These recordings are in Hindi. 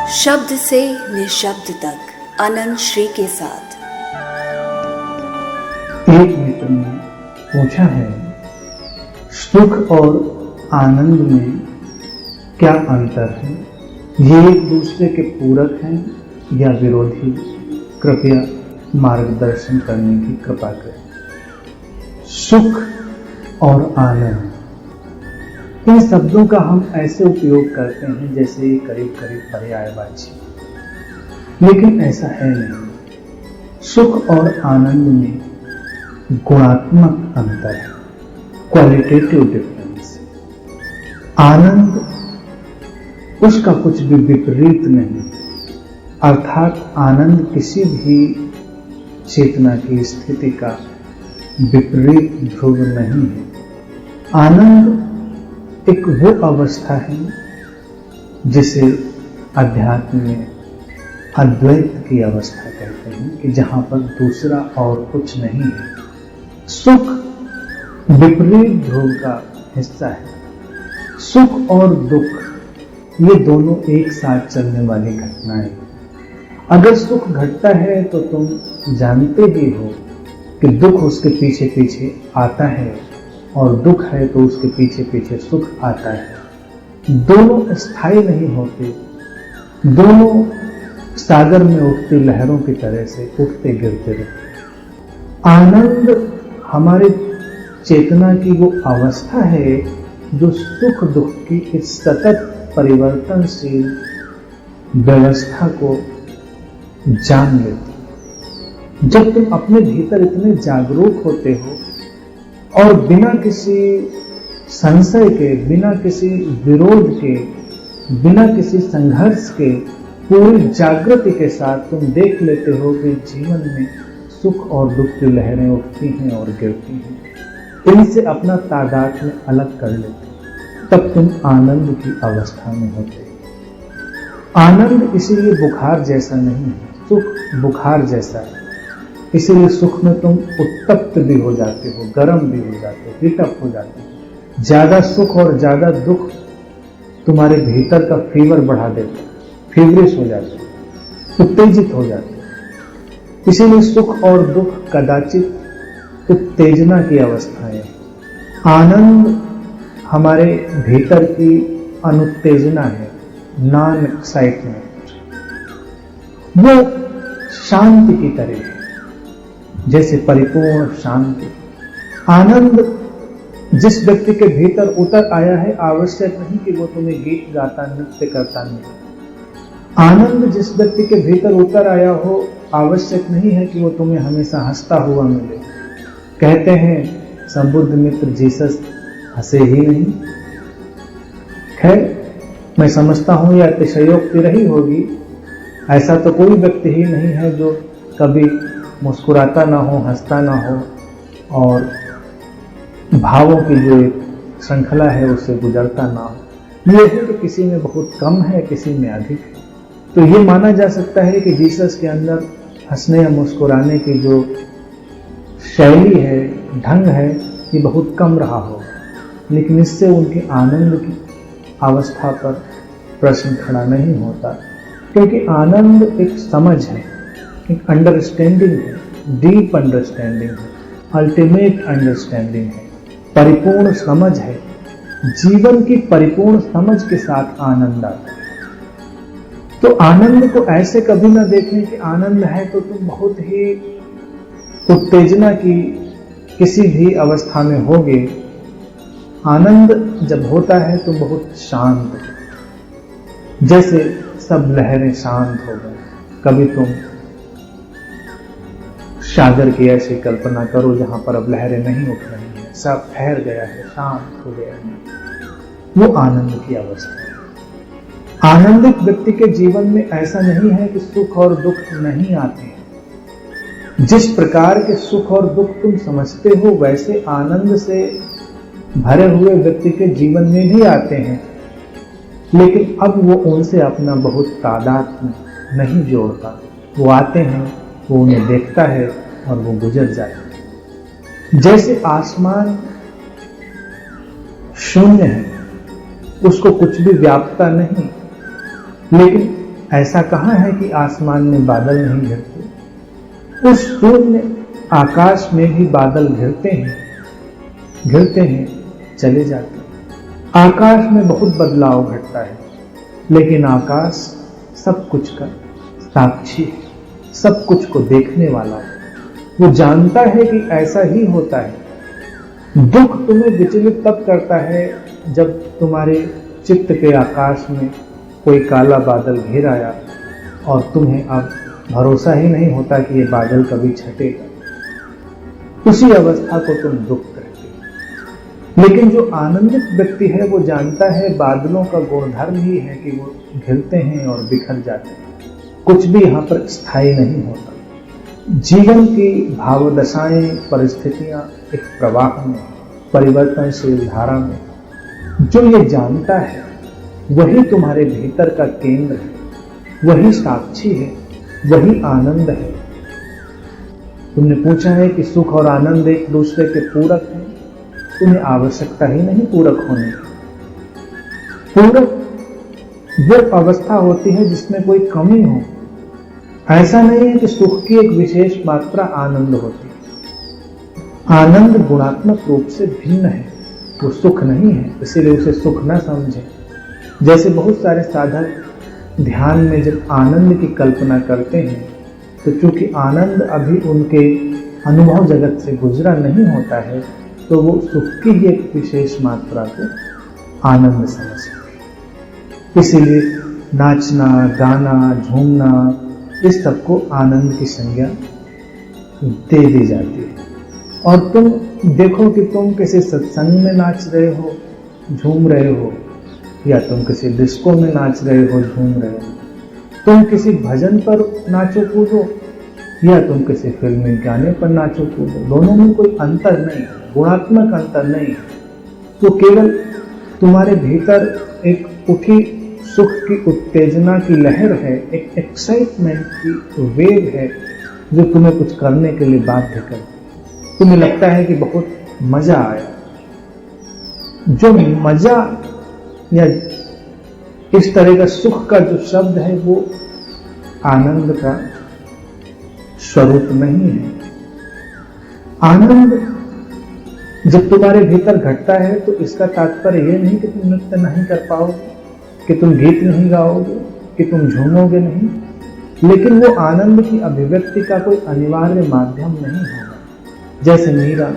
शब्द से निशब्द तक अनंत श्री के साथ। एक मित्र ने पूछा है, सुख और आनंद में क्या अंतर है? ये एक दूसरे के पूरक हैं या विरोधी? कृपया मार्गदर्शन करने की कृपा करें। सुख और आनंद, इन शब्दों का हम ऐसे उपयोग करते हैं जैसे करीब करीब पर्यायवाची, लेकिन ऐसा है नहीं। सुख और आनंद में गुणात्मक अंतर है, क्वालिटेटिव डिफरेंस। आनंद उसका कुछ भी विपरीत नहीं, अर्थात आनंद किसी भी चेतना की स्थिति का विपरीत ध्रुव नहीं है। आनंद एक वो अवस्था है जिसे अध्यात्म में अद्वैत की अवस्था कहते हैं, कि जहां पर दूसरा और कुछ नहीं है। सुख विपरीत ध्रुव का हिस्सा है। सुख और दुख ये दोनों एक साथ चलने वाली घटनाएं। अगर सुख घटता है तो तुम जानते ही हो कि दुख उसके पीछे पीछे आता है, और दुख है तो उसके पीछे पीछे सुख आता है। दोनों स्थायी नहीं होते, दोनों सागर में उठती लहरों की तरह से उठते गिरते रहते। आनंद हमारे चेतना की वो अवस्था है जो सुख दुख की इस सतत परिवर्तनशील व्यवस्था को जान लेती। जब तुम अपने भीतर इतने जागरूक होते हो और बिना किसी संशय के, बिना किसी विरोध के, बिना किसी संघर्ष के, पूरी जागृति के साथ तुम देख लेते हो कि जीवन में सुख और दुख की लहरें उठती हैं और गिरती हैं, इनसे अपना तादात्म्य अलग कर लेते, तब तुम आनंद की अवस्था में होते। आनंद इसीलिए बुखार जैसा नहीं है, सुख बुखार जैसा है। इसीलिए सुख में तुम उत्तप्त भी हो जाते हो, गर्म भी हो जाते हो, हीटअप हो जाते हो। ज्यादा सुख और ज्यादा दुख तुम्हारे भीतर का फीवर बढ़ा देते, फीवरिश हो जाते, उत्तेजित हो जाते। इसीलिए सुख और दुख कदाचित उत्तेजना की अवस्था है। आनंद हमारे भीतर की अनुत्तेजना है, नॉन एक्साइटमेंट। वो शांति की तरह है, जैसे परिपूर्ण शांति। आनंद जिस व्यक्ति के भीतर उतर आया है, आवश्यक नहीं कि वो तुम्हें गीत गाता नृत्य करता मिले। आनंद जिस व्यक्ति के भीतर उतर आया हो, आवश्यक नहीं है कि वो तुम्हें हमेशा हंसता हुआ मिले। कहते हैं संबुद्ध मित्र जीसस हंसे ही नहीं। खैर, मैं समझता हूं यह अतिशयोक्ति रही होगी। ऐसा तो कोई व्यक्ति ही नहीं है जो कभी मुस्कुराता ना हो, हंसता ना हो, और भावों की जो एक श्रृंखला है उससे गुजरता ना हो। यह है कि किसी में बहुत कम है, किसी में अधिक है। तो ये माना जा सकता है कि जीसस के अंदर हंसने या मुस्कुराने की जो शैली है, ढंग है, ये बहुत कम रहा होगा, लेकिन इससे उनके आनंद की अवस्था पर प्रश्न खड़ा नहीं होता, क्योंकि आनंद एक समझ है, एक अंडरस्टैंडिंग है, डीप अंडरस्टैंडिंग है, अल्टीमेट अंडरस्टैंडिंग है, परिपूर्ण समझ है। जीवन की परिपूर्ण समझ के साथ आनंद आता है। तो आनंद को ऐसे कभी ना देखें कि आनंद है तो तुम बहुत ही उत्तेजना की किसी भी अवस्था में होगे। आनंद जब होता है तो बहुत शांत, जैसे सब लहरें शांत हो गई। कभी तुम सागर की ऐसी कल्पना करो जहां पर अब लहरें नहीं उठ रही हैं, सब ठहर गया है, शांत हो गया है। वो आनंद की अवस्था है। आनंदित व्यक्ति के जीवन में ऐसा नहीं है कि सुख और दुख नहीं आते हैं। जिस प्रकार के सुख और दुख तुम समझते हो, वैसे आनंद से भरे हुए व्यक्ति के जीवन में भी आते हैं, लेकिन अब वो उनसे अपना बहुत तादात्म्य नहीं जोड़ता। वो आते हैं, वो उन्हें देखता है और वो गुजर जाता है। जैसे आसमान शून्य है, उसको कुछ भी व्यापता नहीं, लेकिन ऐसा कहाँ है कि आसमान में बादल नहीं घिरते? उस शून्य आकाश में भी बादल घिरते हैं, चले जाते हैं। आकाश में बहुत बदलाव घटता है, लेकिन आकाश सब कुछ का साक्षी है, सब कुछ को देखने वाला है। वो जानता है कि ऐसा ही होता है। दुख तुम्हें विचलित तब करता है जब तुम्हारे चित्त के आकाश में कोई काला बादल घिर आया और तुम्हें अब भरोसा ही नहीं होता कि ये बादल कभी छटेगा। उसी अवस्था को तुम दुख कहते हो। लेकिन जो आनंदित व्यक्ति है वो जानता है बादलों का गुणधर्म ही है कि वो घिरते हैं और बिखर जाते हैं, कुछ भी यहाँ पर स्थायी नहीं होता। जीवन की भावदशाएं, परिस्थितियां एक प्रवाह में, परिवर्तनशील धारा में, जो ये जानता है वही तुम्हारे भीतर का केंद्र है, वही साक्षी है, वही आनंद है। तुमने पूछा है कि सुख और आनंद एक दूसरे के पूरक हैं। तुम्हें आवश्यकता ही नहीं पूरक होने की। पूरक वो अवस्था होती है जिसमें कोई कमी हो। ऐसा नहीं है कि सुख की एक विशेष मात्रा आनंद होती है। आनंद गुणात्मक रूप से भिन्न है, वो सुख नहीं है, इसीलिए उसे सुख न समझे। जैसे बहुत सारे साधक ध्यान में जब आनंद की कल्पना करते हैं तो चूंकि आनंद अभी उनके अनुभव जगत से गुजरा नहीं होता है तो वो सुख की ही एक विशेष मात्रा को आनंद समझते। इसीलिए नाचना, गाना, झूमना, इस सब को आनंद की संज्ञा दे दी जाती है। और तुम देखो कि तुम किसी सत्संग में नाच रहे हो, झूम रहे हो, या तुम किसी डिस्को में नाच रहे हो, झूम रहे हो, तुम किसी भजन पर नाचो कूदो या तुम किसी फिल्मी गाने पर नाचो कूदो, दोनों में कोई अंतर नहीं, गुणात्मक अंतर नहीं। तो केवल तुम्हारे भीतर एक उठी सुख की उत्तेजना की लहर है, एक एक्साइटमेंट की वेव है जो तुम्हें कुछ करने के लिए बाध्य कर। तुम्हें लगता है कि बहुत मजा आया। जो मजा या इस तरह का सुख का जो शब्द है वो आनंद का स्वरूप नहीं है। आनंद जब तुम्हारे भीतर घटता है तो इसका तात्पर्य यह नहीं कि तुम नृत्य नहीं कर पाओगे, कि तुम गीत नहीं गाओगे, कि तुम झूमोगे नहीं, लेकिन वो आनंद की अभिव्यक्ति का कोई अनिवार्य माध्यम नहीं होगा। जैसे मीरा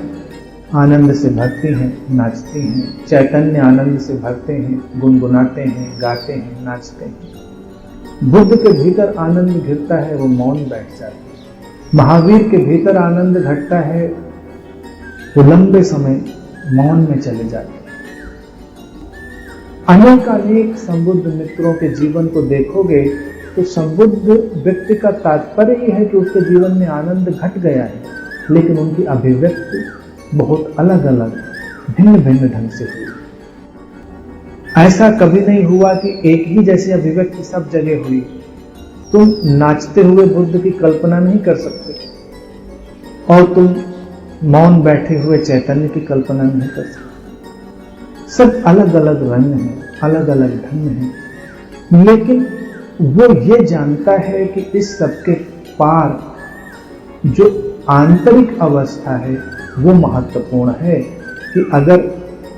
आनंद से भरती हैं, नाचती हैं, चैतन्य आनंद से भरते हैं, गुनगुनाते हैं, गाते हैं, नाचते हैं। बुद्ध के भीतर आनंद घिरता है, वो मौन बैठ जाते हैं। महावीर के भीतर आनंद घटता है, वो लंबे समय मौन में चले जाते हैं। अनेक संबुद्ध मित्रों के जीवन को देखोगे तो संबुद्ध व्यक्ति का तात्पर्य ही है कि उसके जीवन में आनंद घट गया है, लेकिन उनकी अभिव्यक्ति बहुत अलग अलग, भिन्न भिन्न ढंग से हुई। ऐसा कभी नहीं हुआ कि एक ही जैसी अभिव्यक्ति सब जगह हुई। तुम नाचते हुए बुद्ध की कल्पना नहीं कर सकते और तुम मौन बैठे हुए चैतन्य की कल्पना नहीं कर सकते। सब अलग अलग रंग हैं, अलग अलग ढंग हैं, लेकिन वो ये जानता है कि इस सबके पार जो आंतरिक अवस्था है वो महत्वपूर्ण है। कि अगर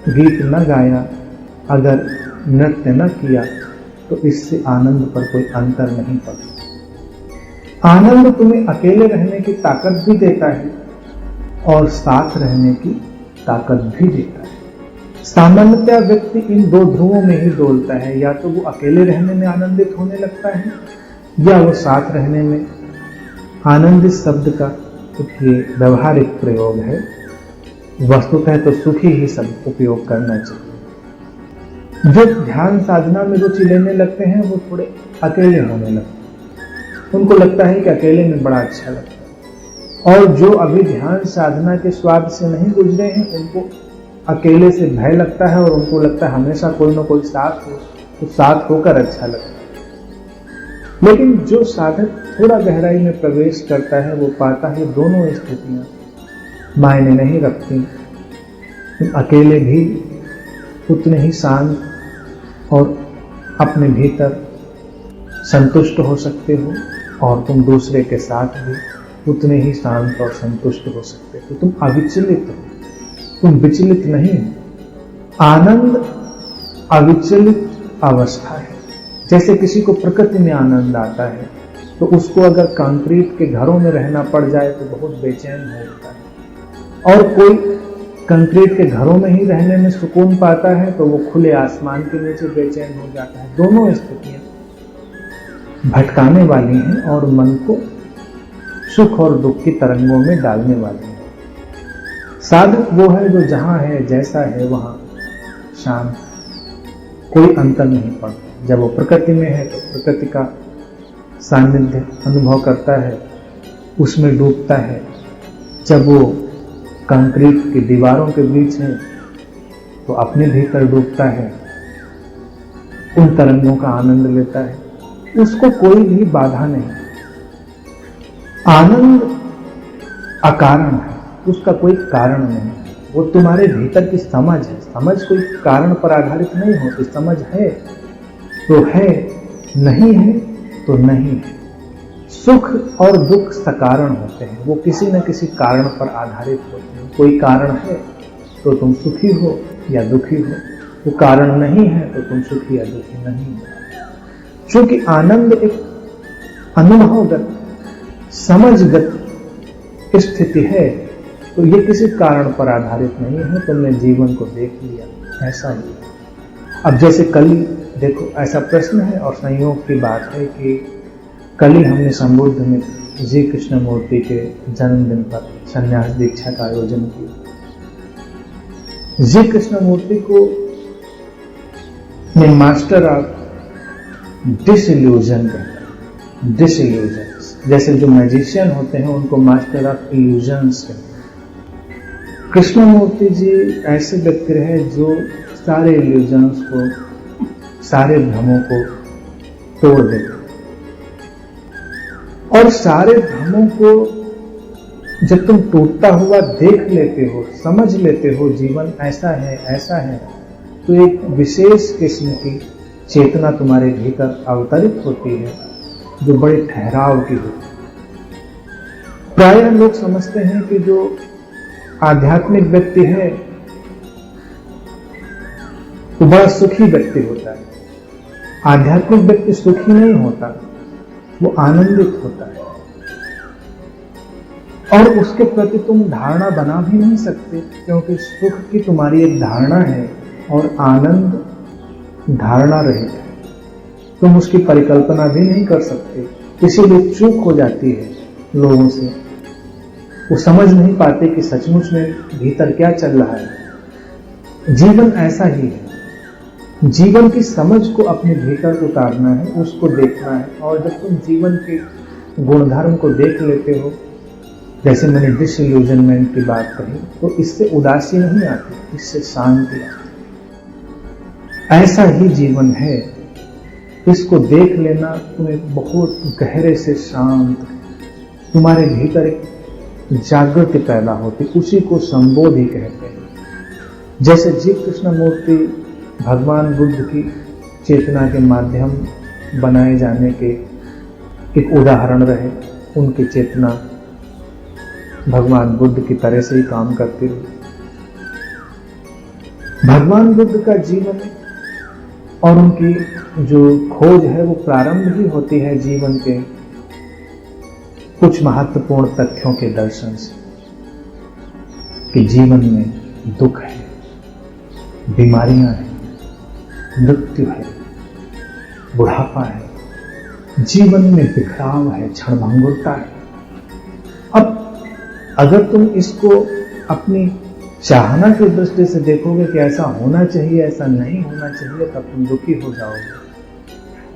गीत न गाया, अगर नृत्य न किया तो इससे आनंद पर कोई अंतर नहीं पड़ता। आनंद तुम्हें अकेले रहने की ताकत भी देता है और साथ रहने की ताकत भी देता है। सामान्यतः व्यक्ति इन दो ध्रुवों में ही डोलता है, या तो वो अकेले रहने में आनंदित होने लगता है या वो साथ रहने में। आनंदित शब्द का ये व्यवहारिक प्रयोग है, वस्तुतः तो सुखी ही शब्द उपयोग करना चाहिए। जो ध्यान साधना में रुचि लेने लगते हैं वो थोड़े अकेले होने लगते हैं, उनको लगता है कि अकेले में बड़ा अच्छा लगता है। और जो अभी ध्यान साधना के स्वाद से नहीं गुजरे हैं उनको अकेले से भय लगता है और उनको लगता है हमेशा कोई ना कोई साथ हो, तो साथ होकर अच्छा लगता है। लेकिन जो साधक थोड़ा गहराई में प्रवेश करता है वो पाता है दोनों स्थितियां मायने नहीं रखती। तुम अकेले भी उतने ही शांत और अपने भीतर संतुष्ट हो सकते हो और तुम दूसरे के साथ भी उतने ही शांत और संतुष्ट हो सकते हो। तुम अविचलित हो, तुम विचलित नहीं हो। आनंद अविचलित अवस्था है। जैसे किसी को प्रकृति में आनंद आता है तो उसको अगर कंक्रीट के घरों में रहना पड़ जाए तो बहुत बेचैन हो जाता है, और कोई कंक्रीट के घरों में ही रहने में सुकून पाता है तो वो खुले आसमान के नीचे बेचैन हो जाता है। दोनों स्थितियां भटकाने वाली हैं और मन को सुख और दुख की तरंगों में डालने वाली हैं। साधक वो है जो जहां है, जैसा है, वहां शांत, कोई अंतर नहीं पड़ता। जब वो प्रकृति में है तो प्रकृति का सानिध्य अनुभव करता है, उसमें डूबता है। जब वो कंक्रीट की दीवारों के बीच है तो अपने भीतर डूबता है, उन तरंगों का आनंद लेता है। उसको कोई भी बाधा नहीं। आनंद अकारण है, उसका कोई कारण नहीं। वो तुम्हारे भीतर की समझ है। समझ कोई कारण पर आधारित नहीं होती। समझ है तो है, नहीं है तो नहीं है। सुख और दुख सकारण होते हैं, वो किसी न किसी कारण पर आधारित होते हैं। कोई कारण है तो तुम सुखी हो या दुखी हो, वो कारण नहीं है तो तुम सुखी या दुखी नहीं हो। क्योंकि आनंद एक अनुभवगत, समझगत स्थिति है, तो ये किसी कारण पर आधारित नहीं है। तुमने जीवन को देख लिया, ऐसा ही। अब जैसे कल ही देखो, ऐसा प्रश्न है और संयोग की बात है कि कल ही हमने संबुद्ध में जी कृष्णमूर्ति के जन्मदिन पर संन्यास दीक्षा का आयोजन किया। जी कृष्णमूर्ति को मास्टर ऑफ डिसइल्यूजन कहते हैं। डिसइल्यूजन्स, जैसे जो मैजिशियन होते हैं उनको मास्टर ऑफ इल्यूजन्स कहते हैं। कृष्णमूर्ति जी ऐसे व्यक्ति रहे जो सारे इल्यूजन्स को, सारे भ्रमों को तोड़ देते, और सारे भ्रमों को जब तुम टूटता हुआ देख लेते हो, समझ लेते हो जीवन ऐसा है, ऐसा है, तो एक विशेष किस्म की चेतना तुम्हारे भीतर अवतरित होती है जो बड़े ठहराव की होती है। प्रायः लोग समझते हैं कि जो आध्यात्मिक व्यक्ति है तो बड़ा सुखी व्यक्ति होता है। आध्यात्मिक व्यक्ति सुखी नहीं होता, वो आनंदित होता है। और उसके प्रति तुम धारणा बना भी नहीं सकते, क्योंकि सुख की तुम्हारी एक धारणा है और आनंद धारणा रहित है। तुम उसकी परिकल्पना भी नहीं कर सकते, इसीलिए चूक हो जाती है लोगों से। वो समझ नहीं पाते कि सचमुच में भीतर क्या चल रहा है। जीवन ऐसा ही है। जीवन की समझ को अपने भीतर उतारना है, उसको देखना है। और जब तुम जीवन के गुणधर्म को देख लेते हो, जैसे मैंने डिसइल्यूजनमेंट की बात कही, तो इससे उदासी नहीं आती, इससे शांति आती। ऐसा ही जीवन है, इसको देख लेना तुम्हें बहुत गहरे से शांत, तुम्हारे भीतर एक जागृति पैदा होती, उसी को संबोधि कहते हैं। जैसे जी कृष्णमूर्ति भगवान बुद्ध की चेतना के माध्यम बनाए जाने के एक उदाहरण रहे। उनकी चेतना भगवान बुद्ध की तरह से ही काम करती रही। भगवान बुद्ध का जीवन और उनकी जो खोज है वो प्रारंभ ही होती है जीवन के कुछ महत्वपूर्ण तथ्यों के दर्शन से, कि जीवन में दुख है, बीमारियां हैं, मृत्यु है, बुढ़ापा है, जीवन में बिखराव है, क्षणभंगुरता है। अब अगर तुम इसको अपनी चाहना की दृष्टि से देखोगे कि ऐसा होना चाहिए, ऐसा नहीं होना चाहिए, तब तुम दुखी हो जाओगे।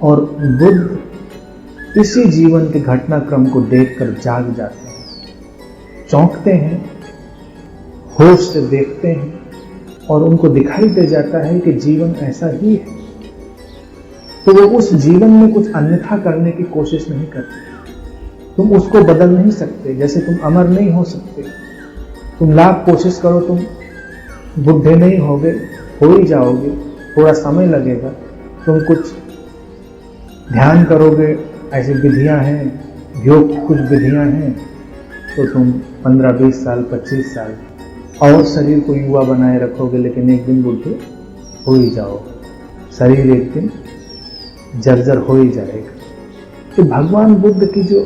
और बुद्ध इसी जीवन के घटनाक्रम को देखकर जाग जाते हैं, चौंकते हैं, होश से देखते हैं, और उनको दिखाई दे जाता है कि जीवन ऐसा ही है। तो वो उस जीवन में कुछ अन्यथा करने की कोशिश नहीं करते। तुम उसको बदल नहीं सकते। जैसे तुम अमर नहीं हो सकते, तुम लाख कोशिश करो, तुम बुढ़े नहीं होगे, हो ही जाओगे, थोड़ा समय लगेगा। तुम कुछ ध्यान करोगे, ऐसी विधियां हैं, योग की कुछ विधियां हैं, तो तुम 15-20 साल 25 साल और शरीर को युवा बनाए रखोगे, लेकिन एक दिन बुढ़े हो ही जाओगे, शरीर एक दिन जर्जर हो ही जाएगा। तो भगवान बुद्ध की जो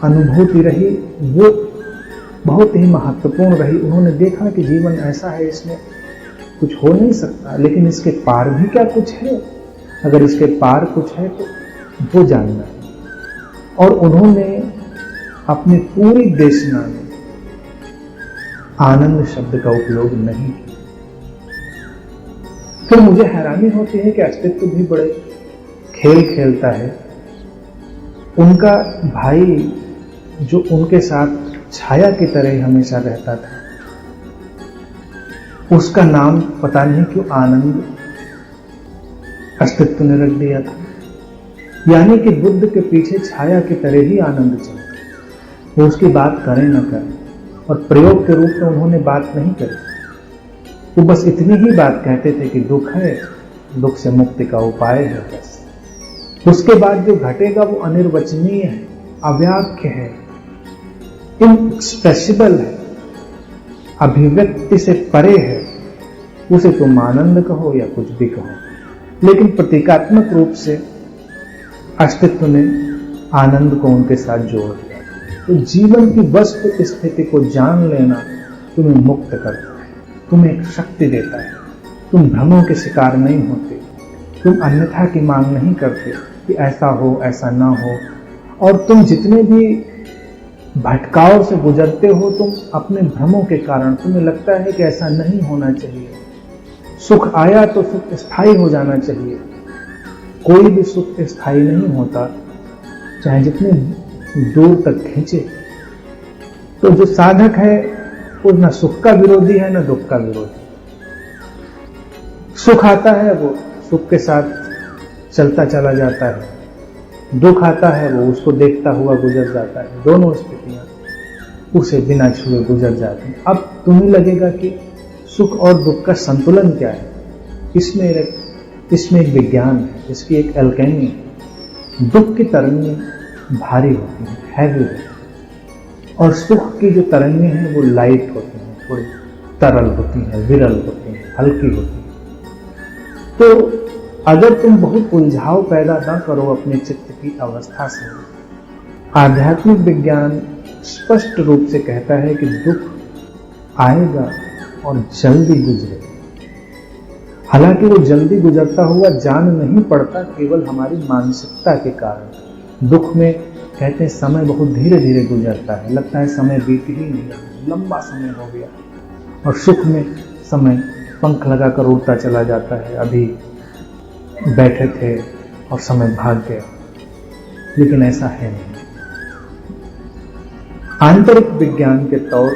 अनुभूति रही वो बहुत ही महत्वपूर्ण रही। उन्होंने देखा कि जीवन ऐसा है, इसमें कुछ हो नहीं सकता, लेकिन इसके पार भी क्या कुछ है। अगर इसके पार कुछ है तो वो जानना है। और उन्होंने अपनी पूरी देशना में आनंद शब्द का उपयोग नहीं किया। फिर मुझे हैरानी होती है कि अस्तित्व भी बड़े खेल खेलता है। उनका भाई जो उनके साथ छाया की तरह हमेशा रहता था, उसका नाम पता नहीं क्यों आनंद अस्तित्व ने रख दिया था। यानी कि बुद्ध के पीछे छाया की तरह ही आनंद चलता, वो उसकी बात करें न करें, और प्रयोग के रूप में उन्होंने बात नहीं करी। वो बस इतनी ही बात कहते थे कि दुख है, दुख से मुक्ति का उपाय है, बस। उसके बाद जो घटेगा वो अनिर्वचनीय है, अव्याख्य है, इनएक्सप्रेसिबल है, अभिव्यक्ति से परे है। उसे तुम आनंद कहो या कुछ भी कहो, लेकिन प्रतीकात्मक रूप से अस्तित्व ने आनंद को उनके साथ जोड़ दिया। तो जीवन की वस्तु स्थिति को जान लेना तुम्हें मुक्त करता है, तुम्हें एक शक्ति देता है। तुम भ्रमों के शिकार नहीं होते, तुम अन्यथा की मांग नहीं करते कि ऐसा हो ऐसा ना हो। और तुम जितने भी भटकाव से गुजरते हो, तुम अपने भ्रमों के कारण तुम्हें लगता है कि ऐसा नहीं होना चाहिए। सुख आया तो सुख स्थायी हो जाना चाहिए। कोई भी सुख स्थायी नहीं होता, चाहे जितने दूर तक खींचे। तो जो साधक है वो न सुख का विरोधी है न दुख का विरोधी। सुख आता है वो सुख के साथ चलता चला जाता है, दुख आता है वो उसको देखता हुआ गुजर जाता है। दोनों स्थितियां उसे बिना छुए गुजर जाती हैं। अब तुम्हें लगेगा कि सुख और दुख का संतुलन क्या है। इसमें एक विज्ञान है, इसकी एक एल्केमी है। दुख की तरंगें भारी होती हैं, हैवी होती हैं, और सुख की जो तरंगें हैं वो लाइट होती हैं, थोड़ी तरल होती हैं, विरल होती हैं, हल्की होती हैं। तो अगर तुम बहुत उलझाव पैदा न करो अपने चित्त की अवस्था से, आध्यात्मिक विज्ञान स्पष्ट रूप से कहता है कि दुख आएगा और जल्दी गुजरेगा। हालांकि वो जल्दी गुजरता हुआ जान नहीं पड़ता, केवल हमारी मानसिकता के कारण। दुख में कहते हैं समय बहुत धीरे धीरे गुजरता है, लगता है समय बीत ही नहीं रहा, लंबा समय हो गया। और सुख में समय पंख लगाकर उड़ता चला जाता है, अभी बैठे थे और समय भाग गया। लेकिन ऐसा है नहीं। आंतरिक विज्ञान के तौर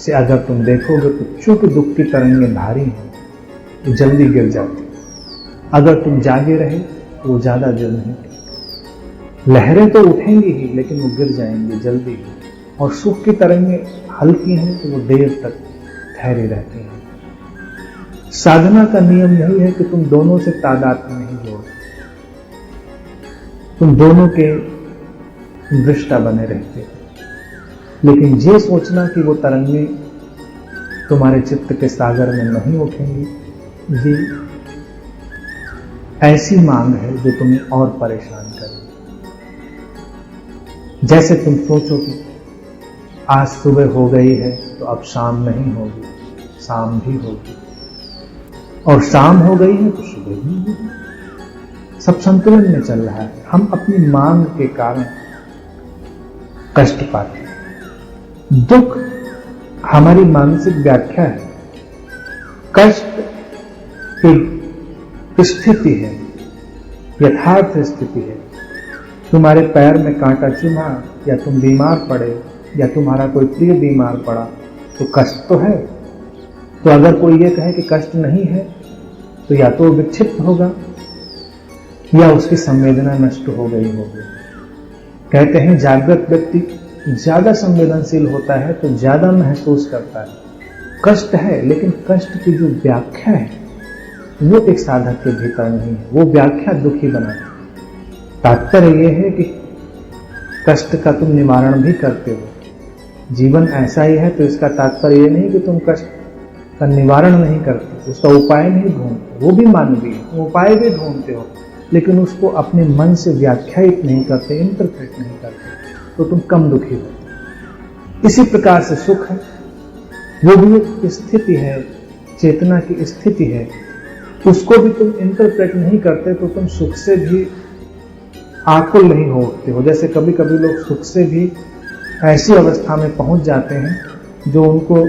से अगर तुम देखोगे तो चूंकि दुख की तरंगें भारी हैं तो जल्दी गिर जाती। अगर तुम जागे रहे तो वो ज्यादा देर नहीं टिकती। लहरें तो उठेंगी ही, लेकिन वो गिर जाएंगी जल्दी ही। और सुख की तरंगें हल्की हैं तो वो देर तक ठहरी रहती हैं। साधना का नियम यही है कि तुम दोनों से तादात्म्य नहीं जोड़ो, तुम दोनों के दृष्टा बने रहते हो। लेकिन ये सोचना कि वो तरंगें तुम्हारे चित्त के सागर में नहीं उठेंगी, ये ऐसी मांग है जो तुम्हें और परेशान करेगी। जैसे तुम सोचो कि आज सुबह हो गई है तो अब शाम नहीं होगी, शाम भी होगी, और शाम हो गई है तो सुबह भी होगी। सब संतुलन में चल रहा है। हम अपनी मांग के कारण कष्ट पाते हैं। दुख हमारी मानसिक व्याख्या है। कष्ट एक स्थिति है, यथार्थ स्थिति है। तुम्हारे पैर में कांटा चुभा, या तुम बीमार पड़े, या तुम्हारा कोई प्रिय बीमार पड़ा, तो कष्ट तो है। तो अगर कोई ये कहे कि कष्ट नहीं है, तो या तो विक्षिप्त होगा या उसकी संवेदना नष्ट हो गई होगी। कहते हैं जागृत व्यक्ति ज्यादा संवेदनशील होता है तो ज्यादा महसूस करता है। कष्ट है, लेकिन कष्ट की जो व्याख्या है वो एक साधक के भीतर नहीं है। वो व्याख्या दुखी बनाती है। तात्पर्य यह है कि कष्ट का तुम निवारण भी करते हो। जीवन ऐसा ही है, तो इसका तात्पर्य यह नहीं कि तुम कष्ट का निवारण नहीं करते, उसका उपाय नहीं ढूंढते। वो भी मानवीय है, तुम उपाय भी ढूंढते हो, लेकिन उसको अपने मन से व्याख्यायित नहीं करते, इंटरप्रेट नहीं करते, तो तुम कम दुखी हो। इसी प्रकार से सुख है, वो भी एक स्थिति है, चेतना की स्थिति है, उसको भी तुम इंटरप्रेट नहीं करते, तो तुम सुख से भी आकुल नहीं हो उठते हो। जैसे कभी कभी लोग सुख से भी ऐसी अवस्था में पहुंच जाते हैं जो उनको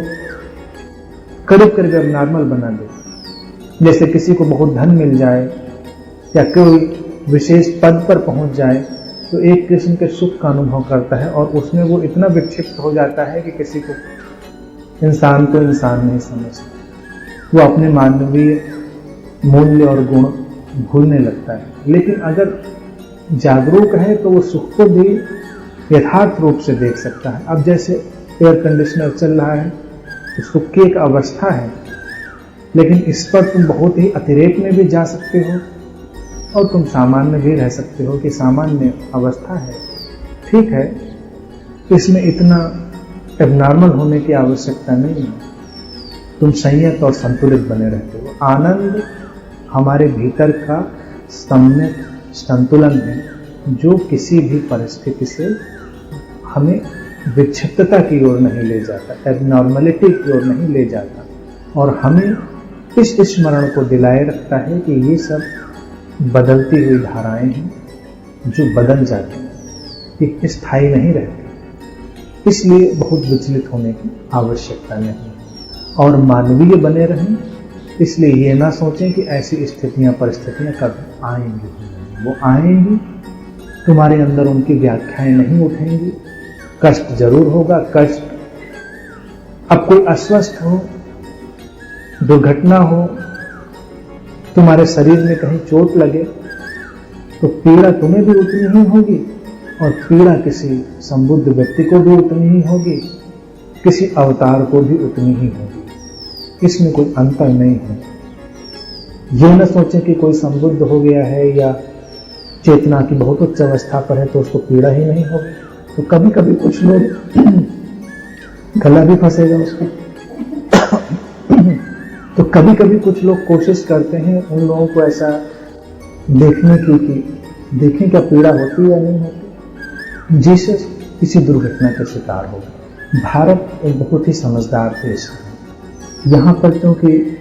करीब करीब एबनॉर्मल बना दे। जैसे किसी को बहुत धन मिल जाए या कोई विशेष पद पर पहुंच जाए, तो एक किस्म के सुख का अनुभव करता है और उसमें वो इतना विक्षिप्त हो जाता है कि किसी को इंसान को इंसान नहीं समझता। वो अपने मानवीय मूल्य और गुण भूलने लगता है। लेकिन अगर जागरूक है तो वो सुख को भी यथार्थ रूप से देख सकता है। अब जैसे एयर कंडीशनर चल रहा है, तो सुख की एक अवस्था है, लेकिन इस पर तुम बहुत ही अतिरेक में भी जा सकते हो और तुम सामान्य भी रह सकते हो कि सामान्य अवस्था है, ठीक है, इसमें इतना एबनॉर्मल होने की आवश्यकता नहीं है। तुम संयत और संतुलित बने रहते हो। आनंद हमारे भीतर का सम्यक संतुलन है, जो किसी भी परिस्थिति से हमें विक्षिप्तता की ओर नहीं ले जाता, एबनॉर्मलिटी की ओर नहीं ले जाता, और हमें इस स्मरण को दिलाए रखता है कि ये सब बदलती हुई धाराएं हैं जो बदल जाती हैं, ये स्थायी नहीं रहती। इसलिए बहुत विचलित होने की आवश्यकता नहीं है और मानवीय बने रहें। इसलिए ये ना सोचें कि ऐसी स्थितियां परिस्थितियां कभी आएंगी, वो आएंगी, तुम्हारे अंदर उनकी व्याख्याएं नहीं उठेंगी, कष्ट जरूर होगा। कष्ट, अब कोई अस्वस्थ हो, दुर्घटना हो, तुम्हारे शरीर में कहीं चोट लगे, तो पीड़ा तुम्हें भी उतनी ही होगी और पीड़ा किसी संबुद्ध व्यक्ति को भी उतनी ही होगी, किसी अवतार को भी उतनी ही होगी। इसमें कोई अंतर नहीं है। ये न सोचें कि कोई संबुद्ध हो गया है या चेतना की बहुत उच्च अवस्था पर है तो उसको पीड़ा ही नहीं होगी। तो कभी कभी कुछ लोग गला भी फंसेगा उसको तो कभी कभी कुछ लोग कोशिश करते हैं उन लोगों को ऐसा देखने की कि देखें क्या पीड़ा होती है या नहीं होती। जीसस किसी दुर्घटना के शिकार हो गए। भारत एक बहुत ही समझदार देश है। यहाँ पर क्योंकि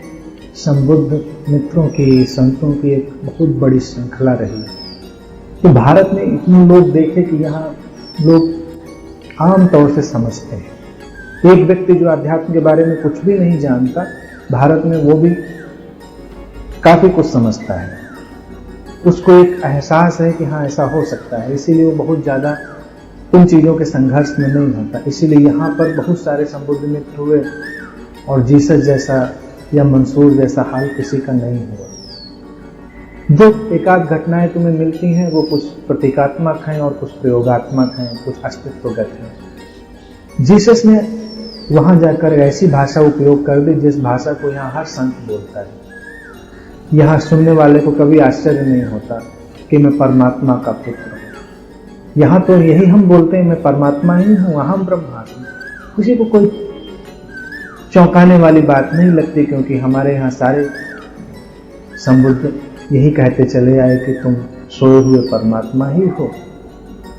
संबुद्ध मित्रों की, संतों की एक बहुत बड़ी श्रृंखला रही, तो भारत में इतने लोग देखे कि यहाँ लोग आम तौर से समझते हैं। एक व्यक्ति जो अध्यात्म के बारे में कुछ भी नहीं जानता, भारत में वो भी काफी कुछ समझता है। उसको एक एहसास है कि हाँ ऐसा हो सकता है, इसीलिए वो बहुत ज्यादा उन चीजों के संघर्ष में नहीं होता। इसीलिए यहाँ पर बहुत सारे संबुद्ध मित्र हुए और जीसस जैसा या मंसूर जैसा हाल किसी का नहीं हुआ। जो एकाध घटनाएं तुम्हें मिलती हैं वो कुछ प्रतीकात्मक हैं और कुछ प्रयोगात्मक हैं, कुछ अस्तित्वगत हैं। जीसस ने वहां जाकर ऐसी भाषा उपयोग कर दी जिस भाषा को यहाँ हर संत बोलता है। यहाँ सुनने वाले को कभी आश्चर्य नहीं होता कि मैं परमात्मा का पुत्र हूँ। यहाँ तो यही हम बोलते हैं, मैं परमात्मा ही हूँ, अहम ब्रह्मास्मि। किसी को कोई चौंकाने वाली बात नहीं लगती, क्योंकि हमारे यहाँ सारे संबुद्ध यही कहते चले आए कि तुम सोए हुए परमात्मा ही हो।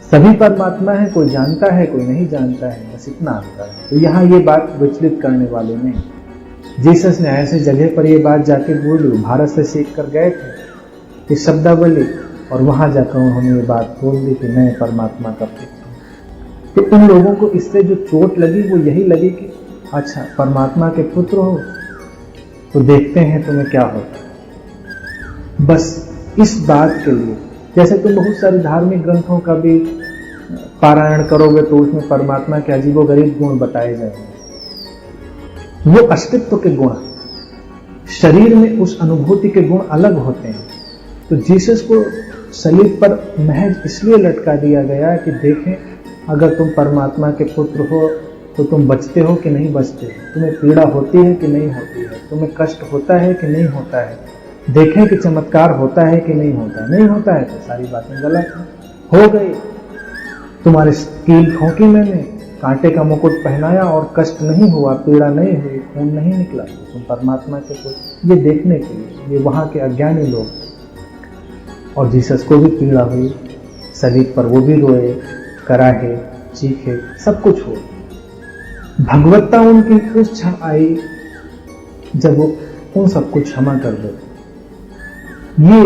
सभी परमात्मा है, कोई जानता है कोई नहीं जानता है, बस इतना अंतर है। तो यहाँ ये बात विचलित करने वाली नहीं। जीसस ने ऐसे जगह पर ये बात जाके बोली, भारत से सीख कर गए थे ये शब्दावली, और वहां जाकर उन्होंने ये बात बोल दी कि मैं परमात्मा का पुत्र हूँ। तो उन लोगों को इससे जो चोट लगी वो यही लगी कि अच्छा परमात्मा के पुत्र हो तो देखते हैं तुम्हें क्या होता है। बस इस बात के लिए, जैसे तुम बहुत सारे धार्मिक ग्रंथों का भी पारायण करोगे तो उसमें परमात्मा के अजीबोगरीब गुण बताए जाएंगे। वो अस्तित्व के गुण, शरीर में उस अनुभूति के गुण अलग होते हैं। तो जीसस को सलीब पर महज इसलिए लटका दिया गया कि देखें अगर तुम परमात्मा के पुत्र हो तो तुम बचते हो कि नहीं बचते हो, तुम्हें पीड़ा होती है कि नहीं होती है, तुम्हें कष्ट होता है कि नहीं होता है। देखें कि चमत्कार होता है कि नहीं होता है। नहीं होता है तो सारी बातें गलत हैं। हो गई, तुम्हारे कील ठोंकी मैंने, कांटे का मुकुट पहनाया और कष्ट नहीं हुआ, पीड़ा नहीं हुई, खून नहीं निकला, तो तुम परमात्मा के पुत्र। ये देखने के लिए ये वहां के अज्ञानी लोग। और जीसस को भी पीड़ा हुई, सलीब पर वो भी रोए, कराहे, चीखे, सब कुछ हो। भगवत्ता उनकी उस क्षण आई जब वो उन सबको क्षमा कर दे। ये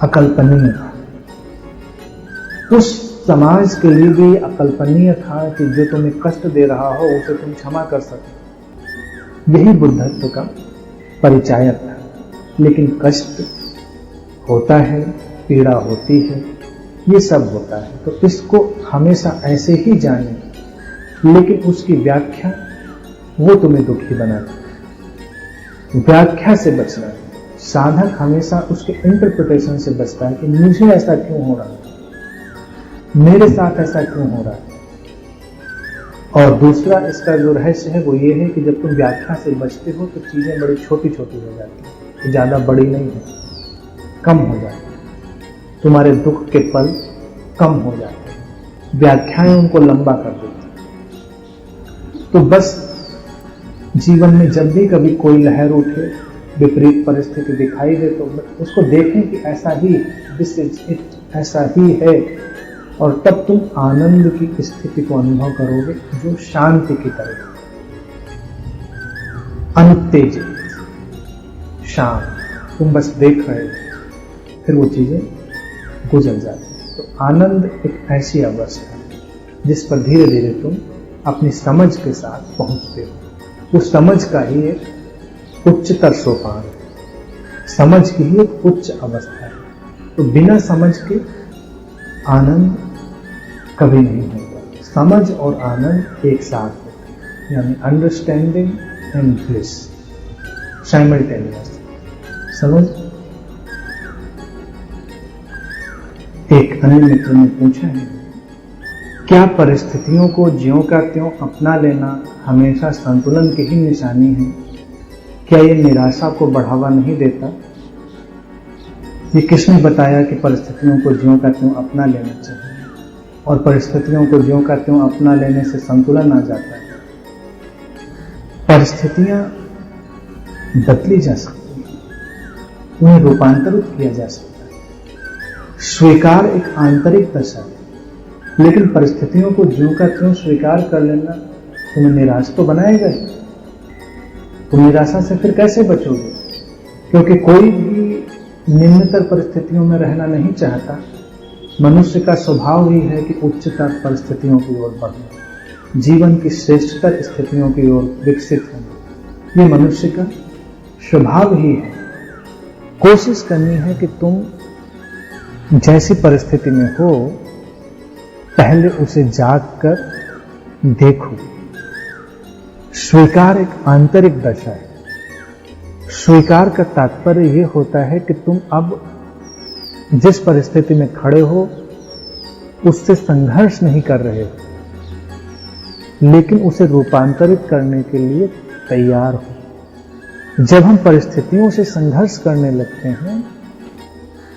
अकल्पनीय था। उस समाज के लिए भी अकल्पनीय था कि जो तुम्हें कष्ट दे रहा हो उसे तुम क्षमा कर सको। यही बुद्धत्व का परिचायक था। लेकिन कष्ट होता है, पीड़ा होती है, ये सब होता है। तो इसको हमेशा ऐसे ही जाने, लेकिन उसकी व्याख्या वो तुम्हें दुखी बनाती है। व्याख्या से बचना है। साधक हमेशा उसके इंटरप्रिटेशन से बचता है कि मुझे ऐसा क्यों हो रहा है, मेरे साथ ऐसा क्यों हो रहा है। और दूसरा इसका जो रहस्य है वो ये है कि जब तुम व्याख्या से बचते हो तो चीजें बड़ी छोटी छोटी हो जाती हैं, ज्यादा बड़ी नहीं है, कम हो जाती है। तुम्हारे दुख के पल कम हो जाते हैं, व्याख्याएं उनको लंबा कर देती हैं। तो बस जीवन में जब भी कभी कोई लहर उठे, विपरीत परिस्थिति दिखाई दे, तो उसको देखें कि ऐसा ही, दिस इज इट, ऐसा ही है। और तब तुम आनंद की स्थिति को अनुभव करोगे जो शांति की तरह, अनुत्तेजित, शांत। तुम बस देख रहे हो, फिर वो चीजें गुजर जाती हैं। तो आनंद एक ऐसी अवस्था है जिस पर धीरे धीरे तुम अपनी समझ के साथ पहुंचते हो। उस समझ का ही एक उच्चतर सोपान है, समझ की ही एक उच्च अवस्था है। तो बिना समझ के आनंद कभी नहीं होता। समझ और आनंद एक साथ होते हैं, यानी अंडरस्टैंडिंग एंड ब्लिस साइमल्टेनियस। समझ। एक अन्य मित्र ने पूछा है, क्या परिस्थितियों को ज्यों का त्यों अपना लेना हमेशा संतुलन की ही निशानी है? क्या ये निराशा को बढ़ावा नहीं देता? ये किसने बताया कि परिस्थितियों को ज्यों का त्यों अपना लेना चाहिए और परिस्थितियों को ज्यों का त्यों अपना लेने से संतुलन आ जाता है? परिस्थितियां बदली जा सकती हैं, उन्हें रूपांतरित किया जा सकता है। स्वीकार एक आंतरिक दशा है, लेकिन परिस्थितियों को ज्यों का त्यों स्वीकार कर लेना तुम्हें निराश तो बनाएगा ही। तुम निराशा से फिर कैसे बचोगे? क्योंकि कोई भी निम्नतर परिस्थितियों में रहना नहीं चाहता। मनुष्य का स्वभाव ही है कि उच्चतर परिस्थितियों की ओर बढ़ना, जीवन की श्रेष्ठतर स्थितियों की ओर विकसित होना, ये मनुष्य का स्वभाव ही है। कोशिश करनी है कि तुम जैसी परिस्थिति में हो पहले उसे जाग कर देखो। स्वीकार एक आंतरिक दशा है। स्वीकार का तात्पर्य यह होता है कि तुम अब जिस परिस्थिति में खड़े हो उससे संघर्ष नहीं कर रहे हो, लेकिन उसे रूपांतरित करने के लिए तैयार हो। जब हम परिस्थितियों से संघर्ष करने लगते हैं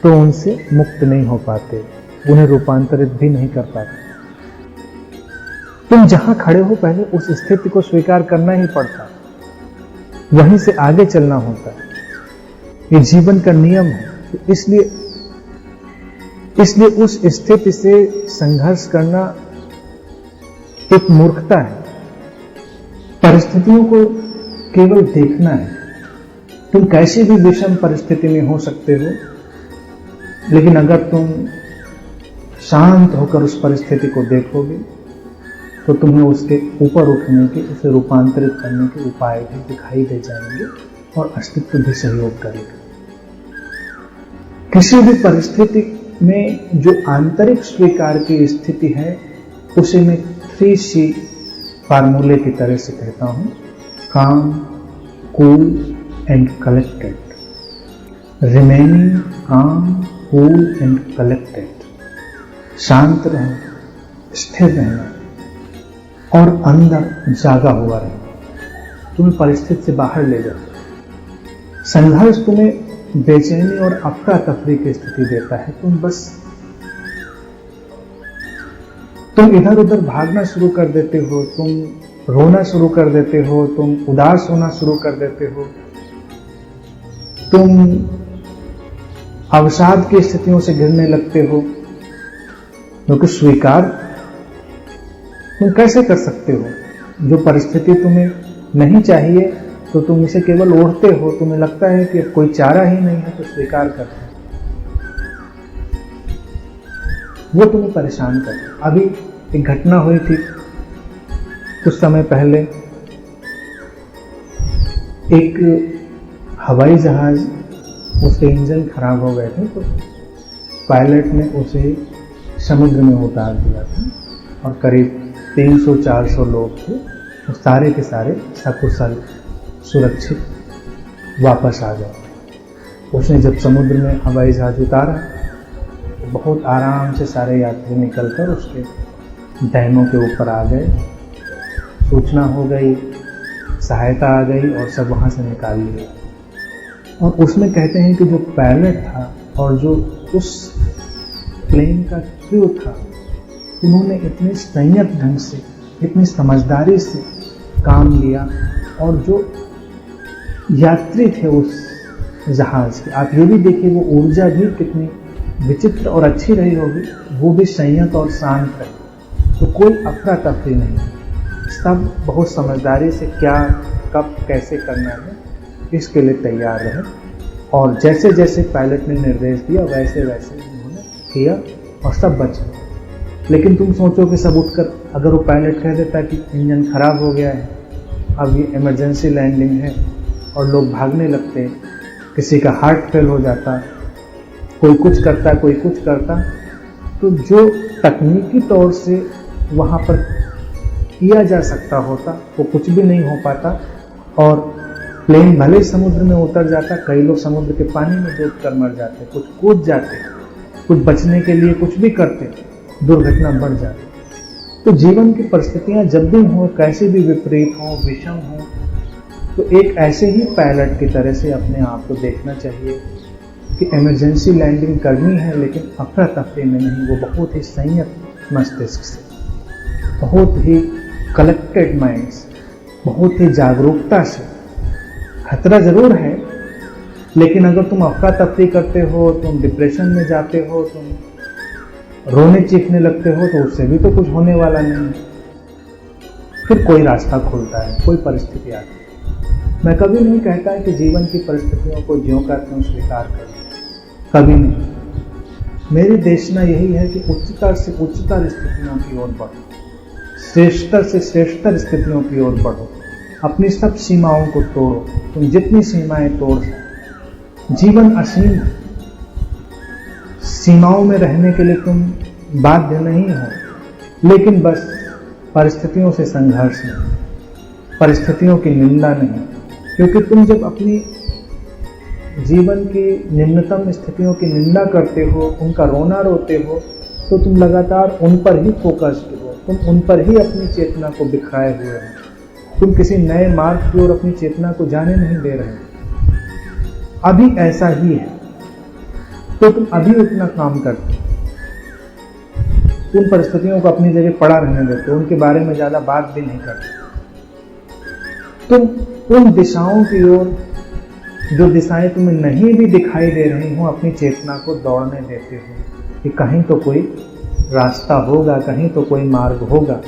तो उनसे मुक्त नहीं हो पाते, उन्हें रूपांतरित भी नहीं कर पाते। तुम जहां खड़े हो पहले उस स्थिति को स्वीकार करना ही पड़ता है, वहीं से आगे चलना होता है। ये जीवन का नियम है। तो इसलिए उस स्थिति से संघर्ष करना एक मूर्खता है। परिस्थितियों को केवल देखना है। तुम कैसी भी विषम परिस्थिति में हो सकते हो, लेकिन अगर तुम शांत होकर उस परिस्थिति को देखोगे तो तुम्हें उसके ऊपर उठने के, उसे रूपांतरित करने के उपाय भी दिखाई दे जाएंगे और अस्तित्व भी सहयोग करेगा। किसी भी परिस्थिति में जो आंतरिक स्वीकार की स्थिति है उसे मैं 3C फार्मूले की तरह से कहता हूं, काम, कूल एंड कलेक्टेड। रिमेनिंग काम, कूल एंड कलेक्टेड। शांत रहना, स्थिर रहना और अंदर जागा हुआ रहना तुम्हें परिस्थिति से बाहर ले जाता है। संघर्ष तुम्हें बेचैनी और अफरा तफरी की स्थिति देता है। तुम इधर उधर भागना शुरू कर देते हो, तुम रोना शुरू कर देते हो, तुम उदास होना शुरू कर देते हो, तुम अवसाद की स्थितियों से घिरने लगते हो। क्योंकि स्वीकार तुम कैसे कर सकते हो? जो परिस्थिति तुम्हें नहीं चाहिए तो तुम इसे केवल ओढ़ते हो, तुम्हें लगता है कि अब कोई चारा ही नहीं है तो स्वीकार करते हो, वो तुम्हें परेशान करता। अभी एक घटना हुई थी कुछ समय पहले, एक हवाई जहाज, उसके इंजन खराब हो गए थे तो पायलट ने उसे समुद्र में उतार दिया था और करीब 300-400 लोग थे, तो सारे के सारे सकुशल सुरक्षित वापस आ गए। उसने जब समुद्र में हवाई जहाज उतारा तो बहुत आराम से सारे यात्री निकलकर उसके डैनों के ऊपर आ गए, सूचना हो गई, सहायता आ गई और सब वहाँ से निकाल लिया। और उसमें कहते हैं कि जो पायलट था और जो उस प्लेन का क्रू था, उन्होंने इतने संयत ढंग से, इतनी समझदारी से काम लिया। और जो यात्री थे उस जहाज के, आप ये भी देखिए वो ऊर्जा भी कितनी विचित्र और अच्छी रही होगी, वो भी संयत और शांत रही। तो कोई अफरा तफरी नहीं, सब बहुत समझदारी से क्या कब कैसे करना है इसके लिए तैयार रहे। और जैसे जैसे पायलट ने निर्देश दिया वैसे वैसे उन्होंने किया और सब बचे। लेकिन तुम सोचो कि सब उठकर, अगर वो पायलट कह देता कि इंजन खराब हो गया है, अब ये इमरजेंसी लैंडिंग है, और लोग भागने लगते, किसी का हार्ट फेल हो जाता, कोई कुछ करता कोई कुछ करता, तो जो तकनीकी तौर से वहाँ पर किया जा सकता होता वो कुछ भी नहीं हो पाता। और प्लेन भले ही समुद्र में उतर जाता, कई लोग समुद्र के पानी में डूब कर मर जाते, कुछ कूद जाते, कुछ बचने के लिए कुछ भी करते, दुर्घटना बढ़ जाती। तो जीवन की परिस्थितियां जब भी हो, कैसे भी विपरीत हो, विषम हो, तो एक ऐसे ही पायलट की तरह से अपने आप को देखना चाहिए कि इमरजेंसी लैंडिंग करनी है, लेकिन अफरा तफरी में नहीं, वो बहुत ही संयत मस्तिष्क से, बहुत ही कलेक्टेड माइंड से, बहुत ही जागरूकता से। खतरा जरूर है, लेकिन अगर तुम अफरा तफरी करते हो, तुम डिप्रेशन में जाते हो, तुम रोने चीखने लगते हो, तो उससे भी तो कुछ होने वाला नहीं है। फिर कोई रास्ता खुलता है, कोई परिस्थिति आती है। मैं कभी नहीं कहता है कि जीवन की परिस्थितियों को ज्यों का त्यों स्वीकार करो, कभी नहीं। मेरी देशना यही है कि उच्चतर से उच्चतर स्थितियों की ओर बढ़ो, श्रेष्ठतर से श्रेष्ठतर स्थितियों की ओर बढ़ो, अपनी सब सीमाओं को तोड़ो। तुम जितनी सीमाएं तोड़ सको, जीवन असीम है, सीमाओं में रहने के लिए तुम बाध्य नहीं हो, लेकिन बस परिस्थितियों से संघर्ष नहीं, परिस्थितियों की निंदा नहीं। क्योंकि तुम जब अपनी जीवन की निम्नतम स्थितियों की निंदा करते हो, उनका रोना रोते हो, तो तुम लगातार उन पर ही फोकस्ड हो, तुम उन पर ही अपनी चेतना को बिखराए हुए हो, तुम किसी नए मार्ग की ओर अपनी चेतना को जाने नहीं दे रहे। अभी ऐसा ही है तो तुम अभी उतना काम करते हो, उन परिस्थितियों को अपनी जगह पड़ा रहने देते हो, उनके बारे में ज्यादा बात भी नहीं करते। तुम उन दिशाओं की ओर, जो दिशाएं तुम्हें नहीं भी दिखाई दे रही हो, अपनी चेतना को दौड़ने देते हो कि कहीं तो कोई रास्ता होगा, कहीं तो कोई मार्ग होगा,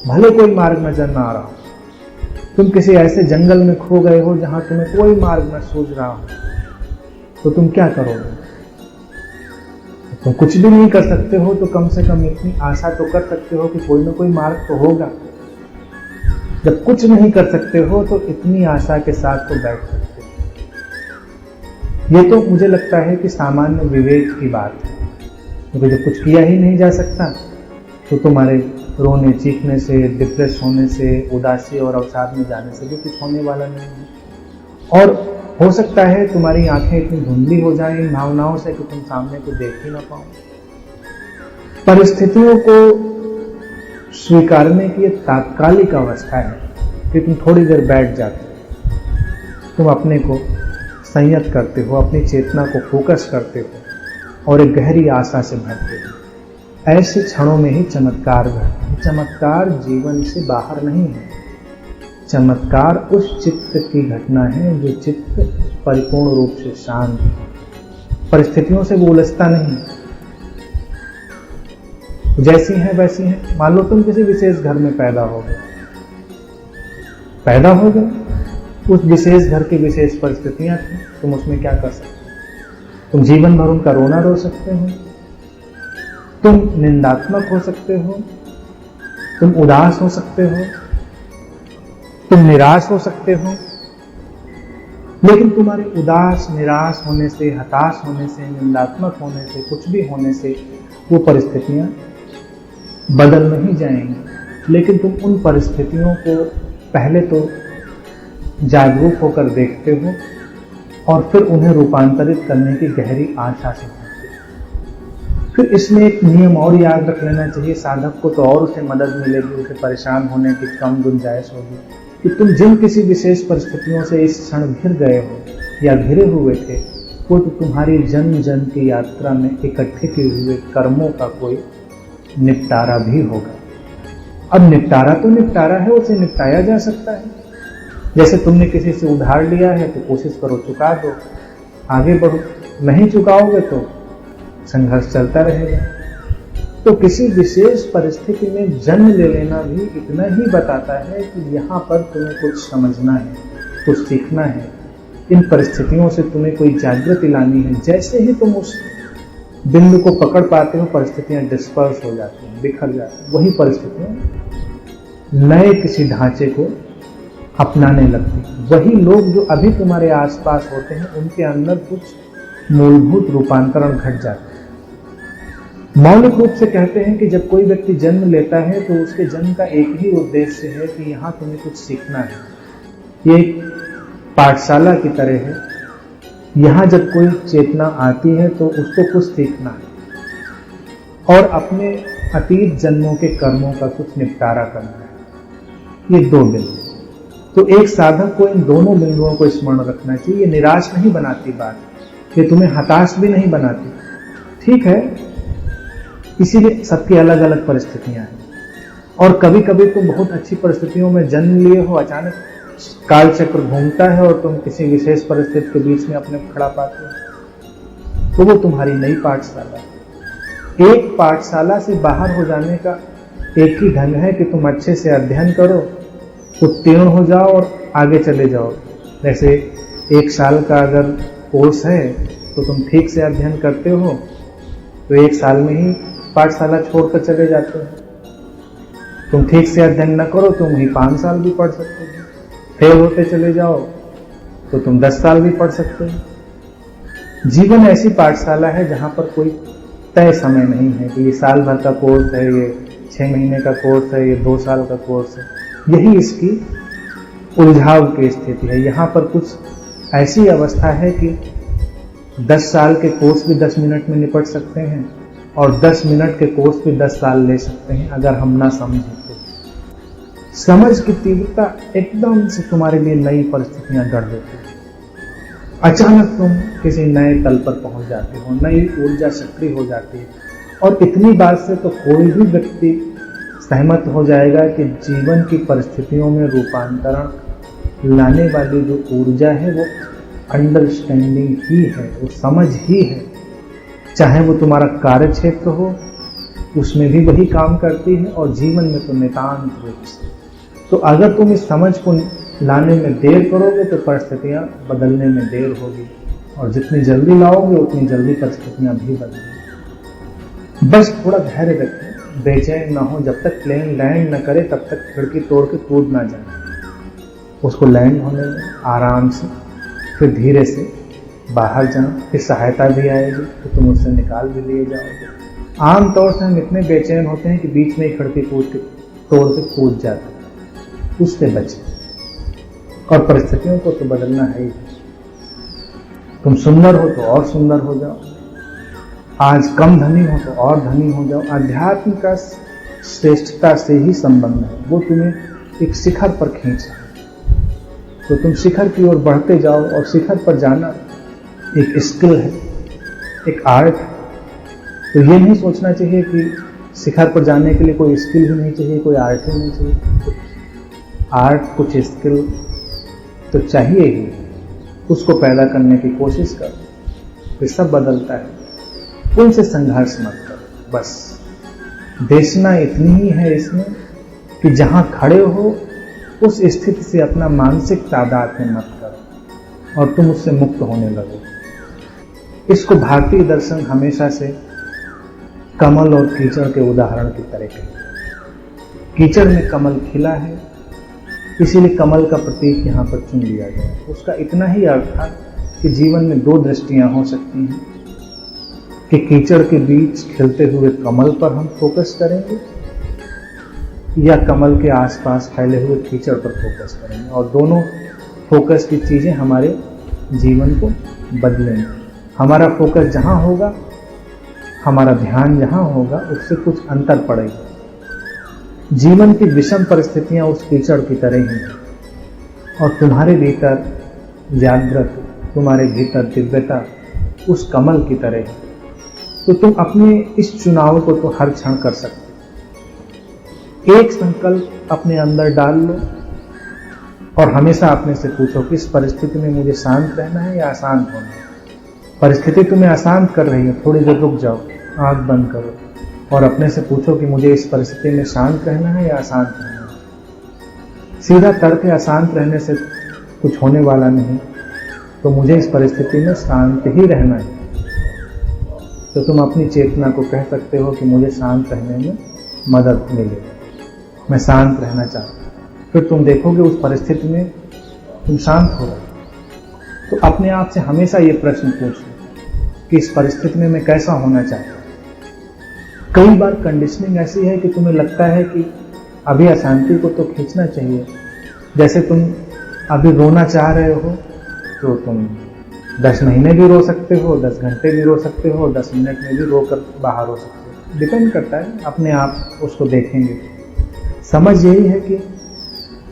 भले कोई मार्ग नजर ना आ रहा हो। तुम किसी ऐसे जंगल में खो गए हो जहां तुम्हें कोई मार्ग न सूझ रहा हो, तो तुम क्या करोगे? तुम कुछ भी नहीं कर सकते हो, तो कम से कम इतनी आशा तो कर सकते हो कि कोई ना कोई मार्ग तो होगा। जब कुछ नहीं कर सकते हो तो इतनी आशा के साथ तो बैठ सकते हो। ये तो मुझे लगता है कि सामान्य विवेक की बात है, क्योंकि जब कुछ किया ही नहीं जा सकता तो तुम्हारे रोने चीखने से, डिप्रेस होने से, उदासी और अवसाद में जाने से भी कुछ होने वाला नहीं है। और हो सकता है तुम्हारी आंखें इतनी धुंधली हो जाएं इन भावनाओं से कि तुम सामने को देख ही ना पाओ। परिस्थितियों को स्वीकारने की एक तात्कालिक अवस्था है कि तुम थोड़ी देर बैठ जाते हो, तुम अपने को संयत करते हो, अपनी चेतना को फोकस करते हो और एक गहरी आशा से भरते हो। ऐसे क्षणों में ही चमत्कार घटते हैं। चमत्कार जीवन से बाहर नहीं है, चमत्कार उस चित्त की घटना है जो चित्त परिपूर्ण रूप से शांत है, परिस्थितियों से वो उलझता नहीं, जैसी हैं वैसी हैं। मान लो तुम किसी विशेष घर में पैदा हो गए, उस विशेष घर की विशेष परिस्थितियां थी, तुम उसमें क्या कर सकते हो? तुम जीवन भर उनका रोना रो सकते हो, तुम निंदात्मक हो सकते हो, तुम उदास हो सकते हो, तुम निराश हो सकते हो। लेकिन तुम्हारे उदास, निराश होने से, हताश होने से, निंदात्मक होने से, कुछ भी होने से वो परिस्थितियां बदल नहीं जाएंगी। लेकिन तुम उन परिस्थितियों को पहले तो जागरूक होकर देखते हो और फिर उन्हें रूपांतरित करने की गहरी आशा से करते हो। फिर इसमें एक नियम और याद रख लेना चाहिए, साधक को तो और उसे मदद मिलेगी, उसे परेशान होने की कम गुंजाइश होगी कि तुम जिन किसी विशेष परिस्थितियों से इस क्षण घिर गए हो या घिरे हुए थे, वो तो तुम्हारी जन्म जन्म की यात्रा में इकट्ठे किए हुए कर्मों का कोई निपटारा भी होगा। अब निपटारा तो निपटारा है, उसे निपटाया जा सकता है। जैसे तुमने किसी से उधार लिया है तो कोशिश करो चुका दो, आगे बढ़ो। नहीं चुकाओगे तो संघर्ष चलता रहेगा। तो किसी विशेष परिस्थिति में जन्म ले लेना भी इतना ही बताता है कि यहाँ पर तुम्हें कुछ समझना है, कुछ सीखना है। इन परिस्थितियों से तुम्हें कोई जागृति लानी है। जैसे ही तुम उस बिंदु को पकड़ पाते हो, परिस्थितियां डिस्पर्स हो जाती हैं, बिखर जाती हैं। वही परिस्थितियां नए किसी ढांचे को अपनाने लगती हैं। वही लोग जो अभी तुम्हारे आसपास होते हैं, उनके अंदर कुछ मूलभूत रूपांतरण घट जाते हैं। मौलिक रूप से कहते हैं कि जब कोई व्यक्ति जन्म लेता है तो उसके जन्म का एक ही उद्देश्य है कि यहाँ तुम्हें कुछ सीखना है। ये एक पाठशाला की तरह है। यहाँ जब कोई चेतना आती है तो उसको कुछ सीखना है और अपने अतीत जन्मों के कर्मों का कुछ निपटारा करना है। ये दो बिंदु। तो एक साधक को इन दोनों बिंदुओं को स्मरण रखना चाहिए। ये निराश नहीं बनाती बात, ये तुम्हें हताश भी नहीं बनाती। ठीक है, इसीलिए सबकी अलग अलग परिस्थितियां हैं और कभी कभी तुम बहुत अच्छी परिस्थितियों में जन्म लिए हो, अचानक काल चक्र घूमता है और तुम किसी विशेष परिस्थिति के बीच में अपने खड़ा पाते हो, तो वो तुम्हारी नई पाठशाला है। एक पाठशाला से बाहर हो जाने का एक ही ढंग है कि तुम अच्छे से अध्ययन करो, उत्तीर्ण हो जाओ और आगे चले जाओ। जैसे 1 साल का अगर कोर्स है तो तुम ठीक से अध्ययन करते हो तो 1 साल में ही पाठशाला छोड़कर चले जाते हो। तुम ठीक से अध्ययन न करो तो वही 5 साल भी पढ़ सकते हो। फेल होते चले जाओ तो तुम 10 साल भी पढ़ सकते हो। जीवन ऐसी पाठशाला है जहां पर कोई तय समय नहीं है कि ये साल भर का कोर्स है, ये 6 महीने का कोर्स है, ये 2 साल का कोर्स है। यही इसकी उलझाव की स्थिति है। यहाँ पर कुछ ऐसी अवस्था है कि 10 साल के कोर्स भी 10 मिनट में निपट सकते हैं और 10 मिनट के कोर्स भी 10 साल ले सकते हैं अगर हम ना समझें तो। समझ की तीव्रता एकदम से तुम्हारे लिए नई परिस्थितियां गढ़ देती है। अचानक तुम किसी नए तल पर पहुंच जाते हो, नई ऊर्जा सक्रिय हो जाती है और इतनी बात से तो कोई भी व्यक्ति सहमत हो जाएगा कि जीवन की परिस्थितियों में रूपांतरण लाने वाली जो ऊर्जा है वो अंडरस्टैंडिंग ही है, वो समझ ही है। चाहे वो तुम्हारा कार्य क्षेत्र हो, उसमें भी वही काम करती है और जीवन में तो नितांत रूप से। तो अगर तुम इस समझ को लाने में देर करोगे तो परिस्थितियां बदलने में देर होगी और जितनी जल्दी लाओगे उतनी जल्दी परिस्थितियां भी बदलेंगी। बस थोड़ा धैर्य रखें, बेचैन ना हो। जब तक प्लेन लैंड न करे तब तक खिड़की तोड़ के कूद ना जाए। उसको लैंड होने में आराम से, फिर धीरे से बाहर जाओ, फिर सहायता भी आएगी तो तुम उससे निकाल भी लिए जाओगे। आमतौर से हम इतने बेचैन होते हैं कि बीच में ही खिड़की तोड़ के कूद जाते हैं। उससे बचें और परिस्थितियों को तो बदलना है ही। तुम सुंदर हो तो और सुंदर हो जाओ, आज कम धनी हो तो और धनी हो जाओ। अध्यात्म का श्रेष्ठता से ही संबंध है, वो तुम्हें एक शिखर पर खींच रहा है। तो तुम शिखर की ओर बढ़ते जाओ और शिखर पर जाना एक स्किल है, एक आर्ट है। तो ये नहीं सोचना चाहिए कि शिखर पर जाने के लिए कोई स्किल भी नहीं चाहिए, कोई आर्ट ही नहीं चाहिए। कुछ आर्ट, कुछ स्किल तो चाहिए ही, उसको पैदा करने की कोशिश करो, फिर सब बदलता है। उनसे संघर्ष मत करो, बस देशना इतनी ही है इसमें कि जहां खड़े हो उस स्थिति से अपना मानसिक तादाद में मत करो और तुम उससे मुक्त होने लगो। इसको भारतीय दर्शन हमेशा से कमल और कीचड़ के उदाहरण की तरह कहते। कीचड़ में कमल खिला है, इसीलिए कमल का प्रतीक यहाँ पर चुन लिया गया। उसका इतना ही अर्थ था कि जीवन में दो दृष्टियां हो सकती हैं कि कीचड़ के बीच खिलते हुए कमल पर हम फोकस करेंगे या कमल के आसपास फैले हुए कीचड़ पर फोकस करेंगे, और दोनों फोकस की चीजें हमारे जीवन को बदलेंगे। हमारा फोकस जहां होगा, हमारा ध्यान जहां होगा, उससे कुछ अंतर पड़ेगा। जीवन की विषम परिस्थितियां उस कीचड़ की तरह ही हैं और तुम्हारे भीतर जागृत, तुम्हारे भीतर दिव्यता उस कमल की तरह है। तो तुम अपने इस चुनाव को तो हर क्षण कर सकते। एक संकल्प अपने अंदर डाल लो और हमेशा अपने से पूछो कि इस परिस्थिति में मुझे शांत रहना है या अशांत होना है। परिस्थिति तुम्हें अशांत कर रही है, थोड़ी देर रुक जाओ, आंख बंद करो और अपने से पूछो कि मुझे इस परिस्थिति में शांत रहना है या अशांत रहना है। सीधा तर्क है, अशांत रहने से कुछ होने वाला नहीं, तो मुझे इस परिस्थिति में शांत ही रहना है। तो तुम अपनी चेतना को कह सकते हो कि मुझे शांत रहने में मदद मिले, मैं शांत रहना चाहता हूं। फिर तुम देखोगे उस परिस्थिति में तुम शांत हो रहे। तो अपने आप से हमेशा ये प्रश्न पूछो कि इस परिस्थिति में मैं कैसा होना चाहता हूं। कई बार कंडीशनिंग ऐसी है कि तुम्हें लगता है कि अभी अशांति को तो खींचना चाहिए। जैसे तुम अभी रोना चाह रहे हो तो तुम 10 महीने भी रो सकते हो, 10 घंटे भी रो सकते हो, 10 मिनट में भी रो कर बाहर हो सकते हो। डिपेंड करता है, अपने आप उसको देखेंगे। समझ यही है कि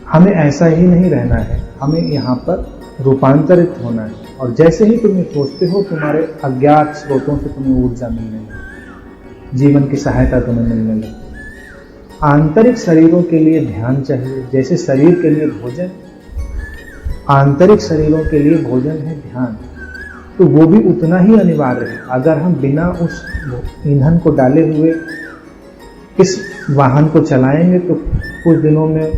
हमें ऐसा ही नहीं रहना है, हमें यहाँ पर रूपांतरित होना है। और जैसे ही तुम ये सोचते हो, तुम्हारे अज्ञात स्रोतों से तुम्हें ऊर्जा मिलने लगती, जीवन की सहायता तुम्हें मिलने लगती। आंतरिक शरीरों के लिए ध्यान चाहिए, जैसे शरीर के लिए भोजन, आंतरिक शरीरों के लिए भोजन है ध्यान, तो वो भी उतना ही अनिवार्य है। अगर हम बिना उस ईंधन को डाले हुए इस वाहन को चलाएंगे तो कुछ दिनों में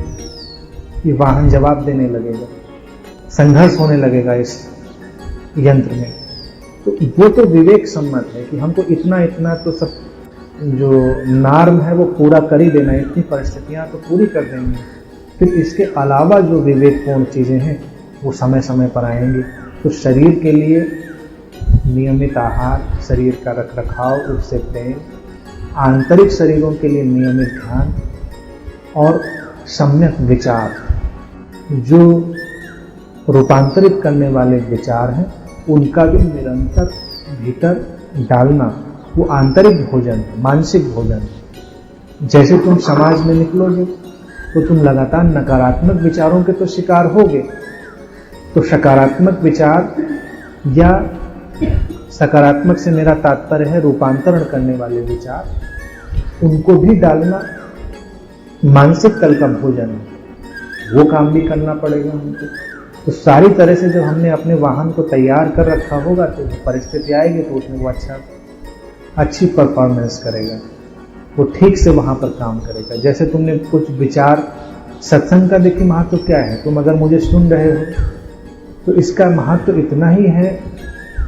ये वाहन जवाब देने लगेगा, संघर्ष होने लगेगा इस यंत्र में। तो वो तो विवेक सम्मत है कि हमको इतना इतना तो सब जो नॉर्म है वो पूरा कर ही देना है, इतनी परिस्थितियां तो पूरी कर देंगे। फिर इसके अलावा जो विवेकपूर्ण चीजें हैं वो समय समय पर आएंगी। तो शरीर के लिए नियमित आहार, शरीर का रखरखाव, उससे प्रेम, आंतरिक शरीरों के लिए नियमित ध्यान और सम्यक विचार, जो रूपांतरित करने वाले विचार हैं उनका भी निरंतर भीतर डालना, वो आंतरिक भोजन, मानसिक भोजन। जैसे तुम समाज में निकलोगे तो तुम लगातार नकारात्मक विचारों के तो शिकार होगे, तो सकारात्मक विचार या सकारात्मक से मेरा तात्पर्य है रूपांतरण करने वाले विचार, उनको भी डालना मानसिक तल का भोजन है। वो काम भी करना पड़ेगा हमको। तो सारी तरह से जब हमने अपने वाहन को तैयार कर रखा होगा तो परिस्थिति आएगी तो उसमें वो अच्छी परफॉर्मेंस करेगा, वो ठीक से वहां पर काम करेगा। जैसे तुमने कुछ विचार, सत्संग का देखिए महत्व क्या है। तुम अगर मुझे सुन रहे हो तो इसका महत्व इतना ही है,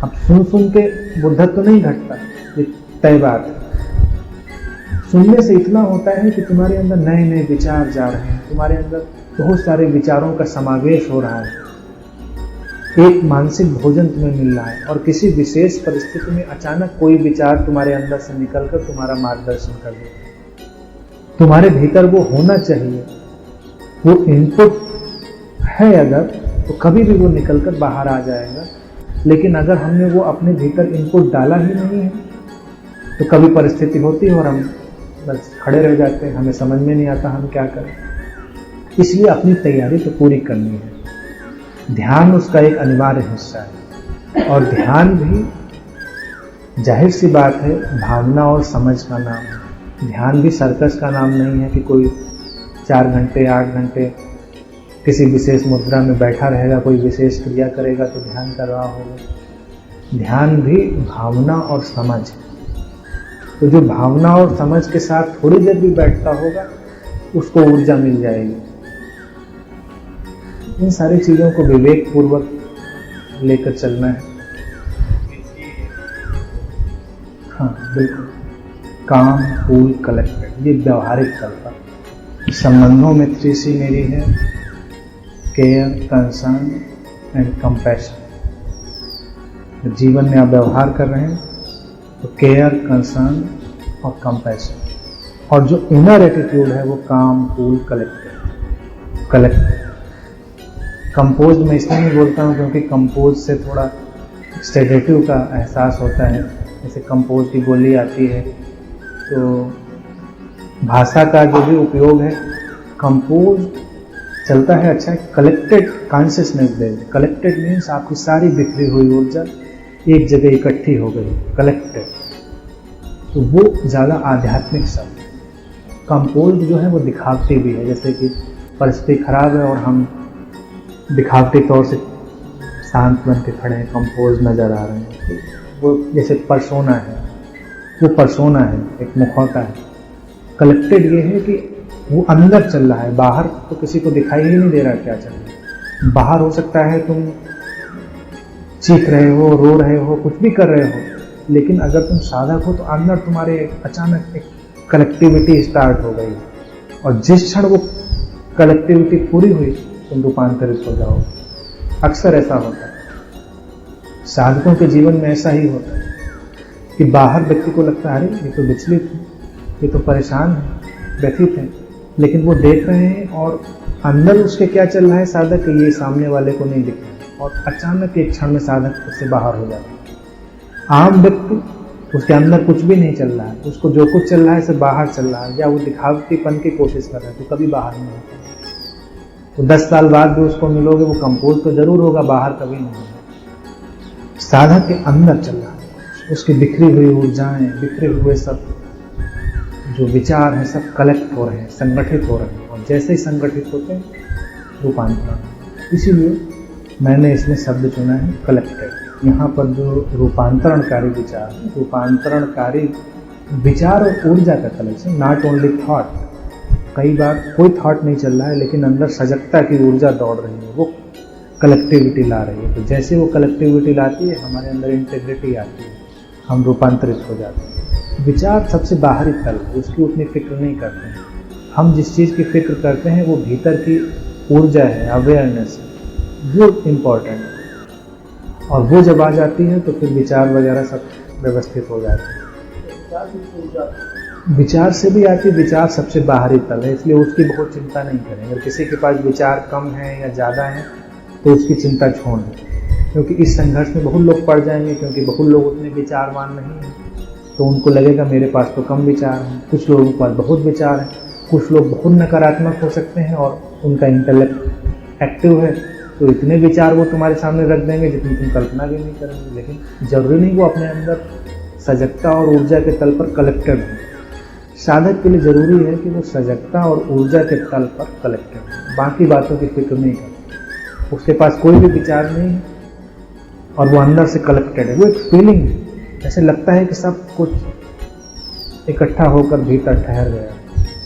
अब सुन के बुद्धत्व तो नहीं घटता, ये तय बात है। सुनने से इतना होता है कि तुम्हारे अंदर नए नए विचार जा रहे हैं, तुम्हारे अंदर बहुत सारे विचारों का समावेश हो रहा है, एक मानसिक भोजन तुम्हें मिल रहा है। और किसी विशेष परिस्थिति में अचानक कोई विचार तुम्हारे अंदर से निकलकर तुम्हारा मार्गदर्शन कर देता है। तुम्हारे भीतर वो होना चाहिए, वो इनपुट है अगर, तो कभी भी वो निकलकर बाहर आ जाएगा। लेकिन अगर हमने वो अपने भीतर इनपुट डाला ही नहीं है तो कभी परिस्थिति होती है और हम बस खड़े रह जाते हैं, हमें समझ में नहीं आता हम क्या करें। इसलिए अपनी तैयारी तो पूरी करनी है। ध्यान उसका एक अनिवार्य हिस्सा है। और ध्यान भी जाहिर सी बात है भावना और समझ का नाम है। ध्यान भी सर्कस का नाम नहीं है कि कोई 4 घंटे 8 घंटे किसी विशेष मुद्रा में बैठा रहेगा, कोई विशेष क्रिया करेगा तो ध्यान कर रहा होगा। ध्यान भी भावना और समझ है। तो जो भावना और समझ के साथ थोड़ी देर भी बैठता होगा उसको ऊर्जा मिल जाएगी। इन सारी चीज़ों को विवेक पूर्वक लेकर चलना है। हाँ बिल्कुल, काम कूल कलेक्टेड, ये व्यवहारिक तल पर। संबंधों में 3C मेरी है, केयर, कंसर्न एंड कंपैशन। जीवन में आप व्यवहार कर रहे हैं तो केयर, कंसर्न और कंपैशन। और जो इनर एटीट्यूड है वो काम कूल कलेक्टेड। कंपोज में इसलिए नहीं बोलता हूँ क्योंकि कंपोज से थोड़ा सेडेटिव का एहसास होता है। जैसे कंपोज की गोली आती है तो भाषा का जो भी उपयोग है, कंपोज चलता है अच्छा है। कलेक्टेड कॉन्शियसनेस दे, कलेक्टेड मीन्स आपकी सारी बिखरी हुई ऊर्जा एक जगह इकट्ठी हो गई, कलेक्टेड। तो वो ज़्यादा आध्यात्मिक शब्द। कंपोज जो है वो दिखावटी भी है, जैसे कि परिस्थिति खराब है और हम दिखावटी तौर से शांत बन के खड़े हैं, कंपोज नज़र आ रहे हैं। वो जैसे परसोना है, वो परसोना है, एक मुखौटा है। कलेक्टेड ये है कि वो अंदर चल रहा है, बाहर तो किसी को दिखाई ही नहीं दे रहा क्या चल रहा है। बाहर हो सकता है तुम चीख रहे हो, रो रहे हो, कुछ भी कर रहे हो, लेकिन अगर तुम साधक हो तो अंदर तुम्हारे अचानक एक कलेक्टिविटी स्टार्ट हो गई और जिस क्षण वो कलेक्टिविटी पूरी हुई तुम रूपांतरित हो जाओ। अक्सर ऐसा होता है, साधकों के जीवन में ऐसा ही होता है कि बाहर व्यक्ति को लगता है अरे ये तो विचलित है, ये तो परेशान है, व्यथित है, लेकिन वो देख रहे हैं और अंदर उसके क्या चल रहा है साधक के ये सामने वाले को नहीं दिख रहा है। और अचानक एक क्षण में साधक उससे बाहर हो जाता है। आम व्यक्ति उसके अंदर कुछ भी नहीं चल रहा है, उसको जो कुछ चल रहा है सब बाहर चल रहा है, या वो दिखावटीपन की कोशिश कर रहा है तो कभी बाहर नहीं होता। तो 10 साल बाद भी उसको मिलोगे वो कंपोज तो जरूर होगा, बाहर कभी नहीं होगा। साधक के अंदर चल रहा है, उसकी बिखरी हुई ऊर्जाएं, बिखरे हुए सब जो विचार हैं सब कलेक्ट हो रहे हैं, संगठित हो रहे हैं, और जैसे ही संगठित होते हैं रूपांतरण। इसीलिए मैंने इसमें शब्द चुना है कलेक्टेड। यहाँ पर जो रूपांतरणकारी विचार, रूपांतरणकारी विचार और ऊर्जा का कलेक्शन, नॉट ओनली थॉट। कई बार कोई थॉट नहीं चल रहा है लेकिन अंदर सजगता की ऊर्जा दौड़ रही है, वो कलेक्टिविटी ला रही है। तो जैसे वो कलेक्टिविटी लाती है हमारे अंदर इंटेग्रिटी आती है, हम रूपांतरित हो जाते हैं। विचार सबसे बाहरी तल है, उसकी उतनी फिक्र नहीं करते हैं हम। जिस चीज़ की फिक्र करते हैं वो भीतर की ऊर्जा है, अवेयरनेस है, वो इम्पॉर्टेंट है। और वो जब आ जाती है तो फिर विचार वगैरह सब व्यवस्थित हो जाते हैं। विचार से भी आती, विचार सबसे बाहरी तल है, इसलिए उसकी बहुत चिंता नहीं करें। अगर किसी के पास विचार कम है या ज़्यादा है तो उसकी चिंता छोड़ दें, क्योंकि इस संघर्ष में बहुत लोग पड़ जाएंगे, क्योंकि बहुत लोग उतने विचारवान नहीं हैं। तो उनको लगेगा मेरे पास तो कम विचार हैं। कुछ लोगों के पास बहुत विचार हैं, कुछ लोग बहुत नकारात्मक हो सकते हैं और उनका इंटेलेक्ट एक्टिव है, तो इतने विचार वो तुम्हारे सामने रख देंगे जितनी तुम कल्पना भी नहीं करोगे। लेकिन जरूरी नहीं वो अपने अंदर सजगता और ऊर्जा के तल पर कलेक्टेड हो। साधक के लिए जरूरी है कि वो सजगता और ऊर्जा के तल पर कलेक्टेड हो, बाकी बातों की फिक्र नहीं करता। उसके पास कोई भी विचार नहीं है और वो अंदर से कलेक्टेड है। वो एक फीलिंग है, ऐसे लगता है कि सब कुछ इकट्ठा होकर भीतर ठहर गया।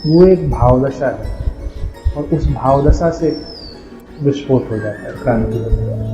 वो एक भावदशा है और उस भावदशा से विस्फोट हो जाता है, क्रांति होता है।